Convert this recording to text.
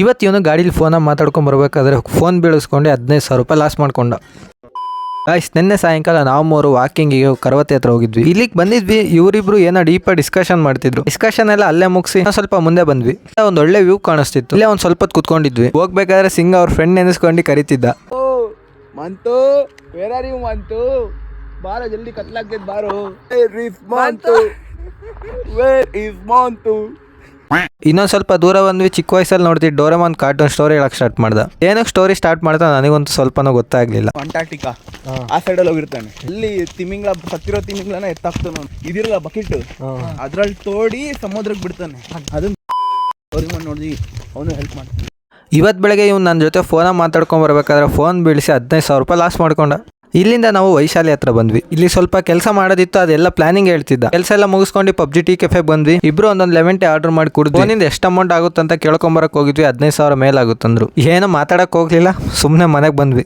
ಇವತ್ತು ಇವನು ಗಾಡೀಲಿ ಫೋನಾಗಿ ಮಾತಾಡ್ಕೊಂಡು ಬರ್ಬೇಕಾದ್ರೆ ಫೋನ್ ಬೀಳಿಸ್ಕೊಂಡು 15,000 ರೂಪಾಯಿ ಲಾಸ್ ಮಾಡ್ಕೊಂಡ. ಗಾಯ್ಸ್, ನಿನ್ನೆ ಸಾಯಂಕಾಲ ನಾವು ಮೂರು ವಾಕಿಂಗಿಗೆ ಕರವತ್ತಿ ಹತ್ರ ಹೋಗಿದ್ವಿ. ಇಲ್ಲಿಗೆ ಬಂದಿದ್ವಿ, ಇವರಿಬ್ರು ಏನೋ ಡೀಪಾಗಿ ಡಿಸ್ಕಷನ್ ಮಾಡ್ತಿದ್ರು. ಡಿಸ್ಕಷನ್ ಎಲ್ಲ ಅಲ್ಲೇ ಮುಗಿಸಿ ಸ್ವಲ್ಪ ಮುಂದೆ ಬಂದ್ವಿ. ಒಂದು ಒಳ್ಳೆ ವ್ಯೂ ಕಾಣಿಸ್ತಿತ್ತು. ಇಲ್ಲೇ ಒಂದು ಸ್ವಲ್ಪ ಹೊತ್ತು ಕುತ್ಕೊಂಡಿದ್ವಿ. ಹೋಗ್ಬೇಕಾದ್ರೆ ಸಿಂಗ ಅವ್ರ ಫ್ರೆಂಡ್ ನೆನೆಸ್ಕೊಂಡು ಕರಿತಿದ್ದ. Mantu, where are you Mantu? ಬಾರೋ ಜಲ್ದಿ ಕತ್ಲಾಗ್ತೈತೆ ಬಾರೋ. Where is Mantu? ಇನ್ನೊಂದು ಸ್ವಲ್ಪ ದೂರ ಬಂದ್ವಿ. ಚಿಕ್ಕ ವಯಸ್ಸಲ್ಲಿ ನೋಡ್ತಿದ್ದು ಡೋರೆಮಾನ್ ಕಾರ್ಟೂನ್ ಸ್ಟೋರಿ ಹೇಳಕ್ ಸ್ಟಾರ್ಟ್ ಮಾಡ್ದ. ಏನಕ್ಕೆ ಸ್ಟೋರಿ ಸ್ಟಾರ್ಟ್ ಮಾಡ್ತಾ ನನಗಂತೂ ಸ್ವಲ್ಪನೂ ಗೊತ್ತಾಗ್ಲಿಲ್ಲ. ಅಂಟಾರ್ಟಿಕಾ ಆ ಸೈಡಲ್ಲಿ ಹೋಗಿರ್ತಾನೆ. ಇಲ್ಲಿ ತಿಮಿಂಗ್ಲ ಸತ್ತಿರೋ ತಿಮಿಂಗ್ಲನ ಎತ್ತಾಕ್ತಾನ. ಇದಿರಲ್ಲ ಬಕೆಟ್, ಅದ್ರಲ್ಲಿ ತೋಡಿ ಸಮುದ್ರಕ್ಕೆ ಬಿಡ್ತಾನೆ. ಅದನ್ನ ಸ್ಟೋರಿ ಮಾಡಿ ನೋಡಿ, ಅವನು ಹೆಲ್ಪ್ ಮಾಡ್ತಾನೆ. ಇವತ್ತು ಬೆಳಗ್ಗೆ ಇವ್ನು ನನ್ನ ಜೊತೆ ಫೋನಾಗಿ ಮಾತಾಡ್ಕೊಂಡು ಬರ್ಬೇಕಾದ್ರೆ ಫೋನ್ ಬೀಳಿಸಿ 15,000 ರೂಪಾಯಿ ಲಾಸ್ ಮಾಡ್ಕೊಂಡ. ಇಲ್ಲಿಂದ ನಾವು ವೈಶಾಲಿ ಹತ್ರ ಬಂದ್ವಿ. ಇಲ್ಲಿ ಸ್ವಲ್ಪ ಕೆಲಸ ಮಾಡೋದಿತ್ತು, ಅದೆಲ್ಲ ಪ್ಲಾನಿಂಗ್ ಹೇಳ್ತಿದ್ದ. ಕೆಲಸ ಎಲ್ಲ ಮುಗಿಸ್ಕೊಂಡು ಪಬ್ಜಿ ಟೀ ಕೆಫೆ ಬಂದ್ವಿ. ಇಬ್ರು ಒಂದೊಂದು ಲೆಮನ್ ಟೀ ಆರ್ಡರ್ ಮಾಡಿ ಕುಡಿದ್ವಿ. ಫೋನಿಂದ ಎಷ್ಟು ಅಮೌಂಟ್ ಆಗುತ್ತೆ ಅಂತ ಕೇಳ್ಕೊಂಬರಕ್ಕೆ ಹೋಗಿದ್ವಿ. 15,000 ಮೇಲಾಗುತ್ತಂದ್ರು. ಏನೋ ಮಾತಾಡಕ್ಕೆ ಹೋಗ್ಲಿಲ್ಲ, ಸುಮ್ಮನೆ ಮನೆಗೆ ಬಂದ್ವಿ.